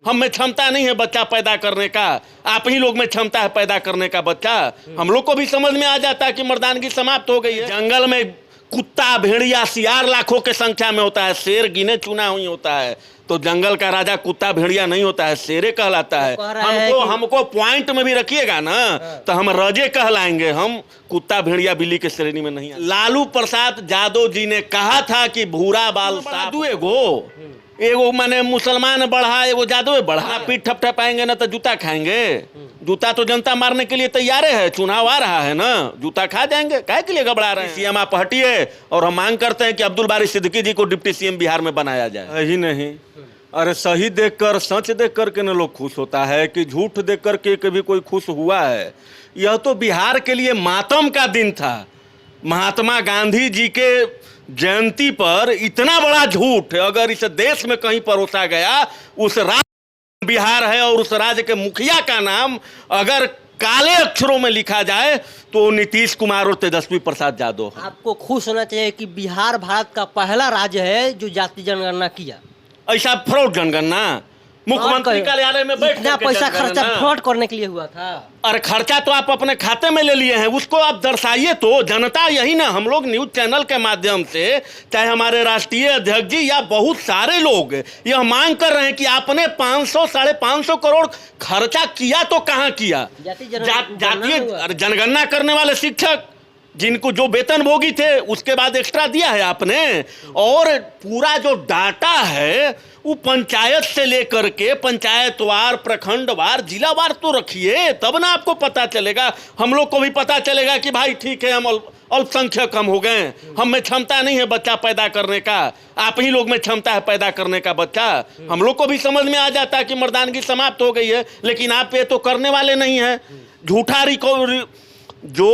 हम में क्षमता नहीं है बच्चा पैदा करने का, आप ही लोग में क्षमता है पैदा करने का बच्चा। हम लोग को भी समझ में आ जाता है कि मर्दानगी समाप्त हो गई है। जंगल में कुत्ता, भेड़िया, सियार लाखों के संख्या में होता है, शेर गिने चुना हुई होता है। तो जंगल का राजा कुत्ता भेड़िया नहीं होता है, शेरे कहलाता है। हमको पॉइंट में भी रखिएगा ना तो हम रजे कहलाएंगे, हम कुत्ता भेड़िया बिल्ली के श्रेणी में नहीं। लालू प्रसाद यादव जी ने कहा था कि भूरा बाल साधु एगो माने मुसलमान बढ़ा, एगो जादव बढ़ा। पीठ ठपठपाएंगे ना तो जूता खाएंगे। जूता तो जनता मारने के लिए तैयार है, चुनाव आ रहा है ना, जूता खा जाएंगे। काहे के लिए घबरा रहे हैं? सीएम आप हटिए और हम मांग करते हैं कि अब्दुल बारी सिद्दीकी जी को डिप्टी सीएम बिहार में बनाया जाए। ही नहीं, अरे सही देखकर, सच देख करके न लोग खुश होता है कि झूठ देख करके कभी कोई खुश हुआ है? यह तो बिहार के लिए मातम का दिन था। महात्मा गांधी जी के जयंती पर इतना बड़ा झूठ अगर इस देश में कहीं परोसा गया, उस राज्य बिहार है और उस राज्य के मुखिया का नाम अगर काले अक्षरों में लिखा जाए तो नीतीश कुमार और तेजस्वी प्रसाद यादव। आपको खुश होना चाहिए कि बिहार भारत का पहला राज्य है जो जाति जनगणना किया। ऐसा फ्रॉड जनगणना मुख्यमंत्री कार्यालय में बैठ इतना पैसा खर्चा फ्रॉड करने के लिए हुआ था। और खर्चा तो आप अपने खाते में ले लिए हैं, उसको आप दर्शाइए तो। जनता यही ना, हम लोग न्यूज चैनल के माध्यम से, चाहे हमारे राष्ट्रीय अध्यक्ष जी या बहुत सारे लोग यह मांग कर रहे हैं कि आपने 500 साढ़े 500 करोड़ खर्चा किया तो कहाँ किया? जातीय जनगणना करने वाले शिक्षक जिनको जो वेतन भोगी थे उसके बाद एक्स्ट्रा दिया है आपने। और पूरा जो डाटा है वो पंचायत से लेकर के पंचायतवार, प्रखंडवार, जिलावार तो रखिए, तब ना आपको पता चलेगा। हम लोग को भी पता चलेगा कि भाई ठीक है, हम अल्पसंख्यक कम हो गए, हम में क्षमता नहीं है बच्चा पैदा करने का, आप ही लोग में क्षमता है पैदा करने का बच्चा। हम लोग को भी समझ में आ जाता है कि मर्दानगी समाप्त हो गई है, लेकिन आप ये तो करने वाले नहीं है। झूठा रिकवरी जो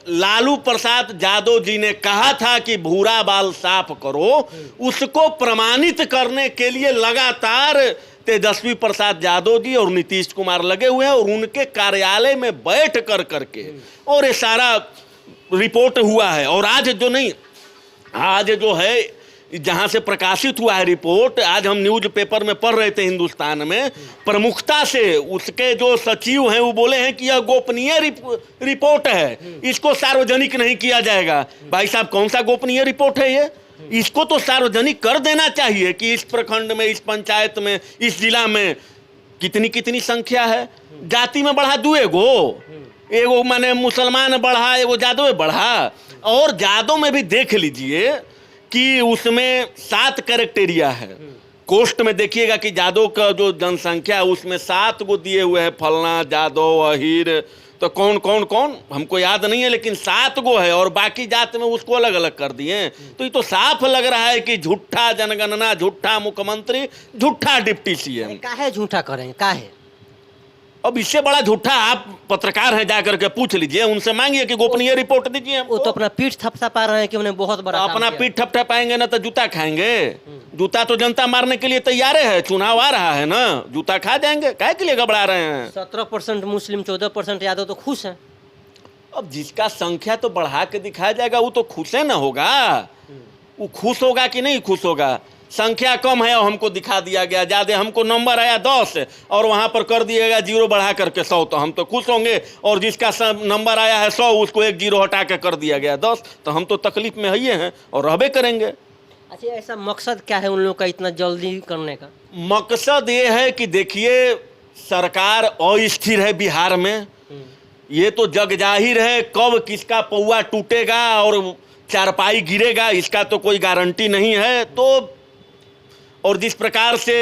लालू प्रसाद यादव जी ने कहा था कि भूरा बाल साफ करो, उसको प्रमाणित करने के लिए लगातार तेजस्वी प्रसाद यादव जी और नीतीश कुमार लगे हुए हैं और उनके कार्यालय में बैठ कर करके और ये सारा रिपोर्ट हुआ है। और आज जो है जहां से प्रकाशित हुआ है रिपोर्ट, आज हम न्यूज पेपर में पढ़ रहे थे हिंदुस्तान में, प्रमुखता से उसके जो सचिव हैं वो बोले हैं कि यह गोपनीय रिपोर्ट है, इसको सार्वजनिक नहीं किया जाएगा। भाई साहब, कौन सा गोपनीय रिपोर्ट है ये? इसको तो सार्वजनिक कर देना चाहिए कि इस प्रखंड में, इस पंचायत में, इस जिला में कितनी कितनी संख्या है। जाति में बढ़ा दू, एगो माने मुसलमान बढ़ा, एगो जादव बढ़ा। और जादव में भी देख लीजिए कि उसमें 7 कैरेक्टेरिया है। कोष्ट में देखिएगा कि जादव का जो जनसंख्या है उसमें 7 गो दिए हुए हैं, फलना, जादव, अहीर, तो कौन कौन कौन हमको याद नहीं है, लेकिन 7 गो है और बाकी जात में उसको अलग अलग कर दिए। तो ये तो साफ लग रहा है कि झूठा जनगणना, झूठा मुख्यमंत्री, झूठा डिप्टी सीएम। काहे झूठा करें? काहे? अब इससे बड़ा झूठा आप पत्रकार हैं, जाकर के पूछ लीजिए, उनसे मांगिए कि गोपनीय रिपोर्ट दीजिए। वो तो अपना पीठ थपथपा रहे हैं कि उन्हें बहुत बड़ा अपना पीठ थपथपाएंगे ना तो जूता खाएंगे। जूता तो जनता मारने के लिए तैयार है, चुनाव आ रहा है ना, जूता खा जाएंगे। काहे के लिए घबरा रहे हैं? 17% मुस्लिम, 14% यादव तो खुश हैं। अब जिसका संख्या तो बढ़ा के दिखाया जाएगा वो तो खुश है ना होगा। वो खुश होगा कि नहीं खुश होगा? संख्या कम है और हमको दिखा दिया गया ज्यादा, हमको नंबर आया 10 और वहां पर कर दिएगा 0 बढ़ा करके 100, तो हम तो खुश होंगे। और जिसका नंबर आया है 100 उसको 1 0 हटा के कर दिया गया 10, तो हम तो तकलीफ में ही हैं और रहबे करेंगे। अच्छा, ऐसा मकसद क्या है उन लोगों का इतना जल्दी करने का? मकसद ये है कि देखिए, सरकार अस्थिर है बिहार में, ये तो जग जाहिर है। कब किसका पौआ टूटेगा और चारपाई गिरेगा इसका तो कोई गारंटी नहीं है। तो और जिस प्रकार से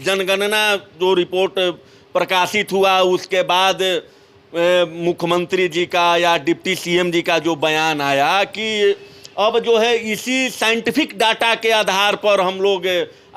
जनगणना जो रिपोर्ट प्रकाशित हुआ उसके बाद मुख्यमंत्री जी का या डिप्टी सीएम जी का जो बयान आया कि अब जो है इसी साइंटिफिक डाटा के आधार पर हम लोग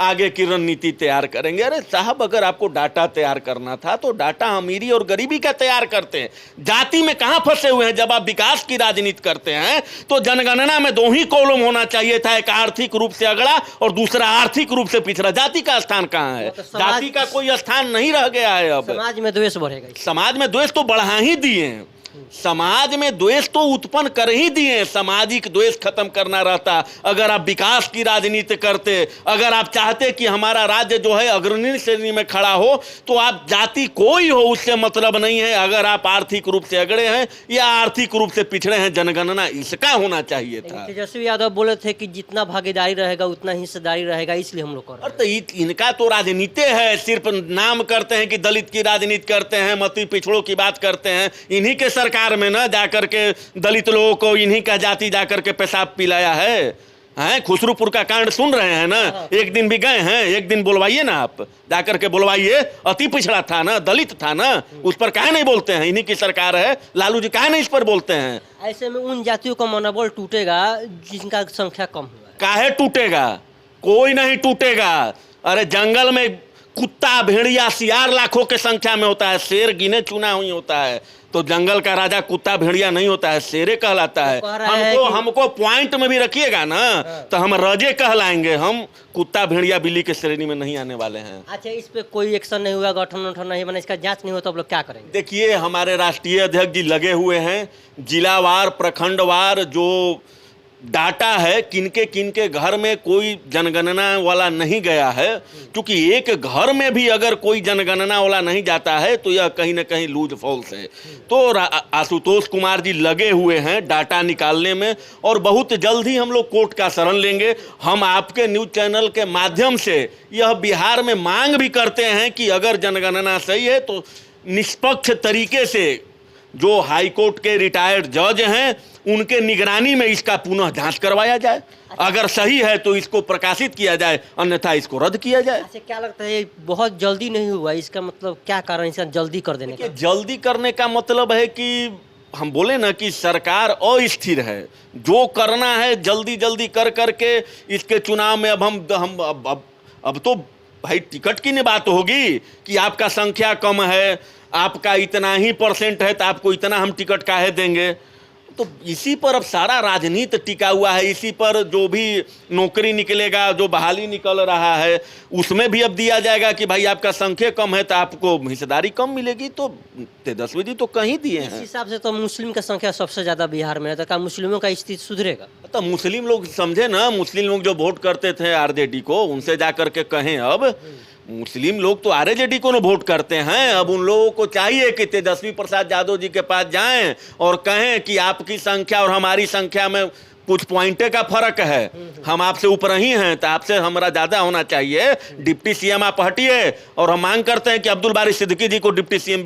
आगे की रणनीति तैयार करेंगे। अरे साहब, अगर आपको डाटा तैयार करना था तो डाटा अमीरी और गरीबी का तैयार करते हैं, जाति में कहाँ फंसे हुए हैं। जब आप विकास की राजनीति करते हैं तो जनगणना में 2 ही कॉलम होना चाहिए था, एक आर्थिक रूप से अगड़ा और दूसरा आर्थिक रूप से पिछड़ा। जाति का स्थान कहाँ है? जाति का कोई स्थान नहीं रह गया है। अब समाज में द्वेष बढ़ेगा। समाज में द्वेष तो बढ़ा ही दिए हैं। समाज में द्वेष तो उत्पन्न कर ही दिए। सामाजिक द्वेष खत्म करना रहता अगर आप विकास की राजनीति करते, अगर आप चाहते कि हमारा राज्य जो है अग्रणी श्रेणी में खड़ा हो, तो आप जाति कोई हो उससे मतलब नहीं है। अगर आप आर्थिक रूप से अगड़े हैं या आर्थिक रूप से पिछड़े हैं, जनगणना इसका होना चाहिए था। तेजस्वी यादव बोले थे कि जितना भागीदारी रहेगा उतना हिस्सेदारी रहेगा, इसलिए हम लोग कर रहे हैं। और तो इनका तो राजनीति है, सिर्फ नाम करते हैं कि दलित की राजनीति करते हैं, मती पिछड़ों की बात करते हैं। इन्हीं के सरकार में ना जाकर के दलित लोगों को इन्हीं का जाति जाकर के पेशाब पिलाया है। खुसरूपुर का कांड सुन रहे हैं ना, एक दिन भी गए हैं, एक दिन बुलवाइए ना, आप जाकर के बुलवाइए। अति पिछड़ा था ना, दलित था ना, उस पर काहे नहीं बोलते हैं? इन्हीं की सरकार है, लालू जी काहे नहीं इस पर बोलते हैं? ऐसे में उन जातियों का मनोबल टूटेगा जिनका संख्या कम हुआ है। काहे टूटेगा? कोई नहीं टूटेगा। अरे जंगल में कुत्ता, भेड़िया, सियार लाखों के संख्या में होता है, शेर गिने चुना हुई होता है। तो जंगल का राजा कुत्ता भेड़िया नहीं होता है, शेरे कहलाता है। हमको पॉइंट में भी रखिएगा ना, तो हम रजे कहलाएंगे। हम कुत्ता भेड़िया बिल्ली के श्रेणी में नहीं आने वाले हैं। अच्छा, इस पे कोई एक्शन नहीं हुआ, गठन उठन नहीं बना, इसका जांच नहीं हो तो आप लोग क्या करेंगे? देखिए, हमारे राष्ट्रीय अध्यक्ष जी लगे हुए हैं, जिलावार प्रखंडवार जो डाटा है, किनके किनके घर में कोई जनगणना वाला नहीं गया है। क्योंकि एक घर में भी अगर कोई जनगणना वाला नहीं जाता है तो यह कहीं ना कहीं लूज फॉल्स है। तो आशुतोष कुमार जी लगे हुए हैं डाटा निकालने में, और बहुत जल्द ही हम लोग कोर्ट का शरण लेंगे। हम आपके न्यूज चैनल के माध्यम से यह बिहार में मांग भी करते हैं कि अगर जनगणना सही है तो निष्पक्ष तरीके से जो हाईकोर्ट के रिटायर्ड जज हैं उनके निगरानी में इसका पुनः जांच करवाया जाए। अगर सही है तो इसको प्रकाशित किया जाए, अन्यथा इसको रद्द किया जाए। अच्छा, क्या लगता है बहुत जल्दी नहीं हुआ? इसका मतलब क्या कारण इसका जल्दी कर देने का? जल्दी करने का मतलब है कि हम बोले ना कि सरकार अस्थिर है। जो करना है जल्दी जल्दी कर करके इसके चुनाव में अब तो भाई टिकट की नहीं बात होगी कि आपका संख्या कम है, आपका इतना ही परसेंट है तो आपको इतना हम टिकट काहे देंगे। तो इसी पर अब सारा राजनीति टिका हुआ है। इसी पर जो भी नौकरी निकलेगा, जो बहाली निकल रहा है, उसमें भी अब दिया जाएगा कि भाई आपका संख्या कम है तो आपको हिस्सेदारी कम मिलेगी। तो तेजस्वी जी तो कहीं दिए हैं। इस हिसाब से तो मुस्लिम का संख्या सबसे ज्यादा बिहार में है, तो क्या मुस्लिमों का स्थिति सुधरेगा? तो मुस्लिम लोग समझे ना, मुस्लिम लोग जो वोट करते थे आरजेडी को, उनसे जाकर के कहें अब मुस्लिम लोग तो आरजेडी को न वोट करते हैं। अब उन लोगों को चाहिए कि तेजस्वी प्रसाद यादव जी के पास जाएं और कहें कि आपकी संख्या और हमारी संख्या में कुछ पॉइंटे का फर्क है, हम आपसे ऊपर ही हैं तो आपसे हमारा ज्यादा होना चाहिए। डिप्टी सीएम आप हटिए, और हम मांग करते हैं कि अब्दुल बारी सिद्दीकी जी को डिप्टी सीएम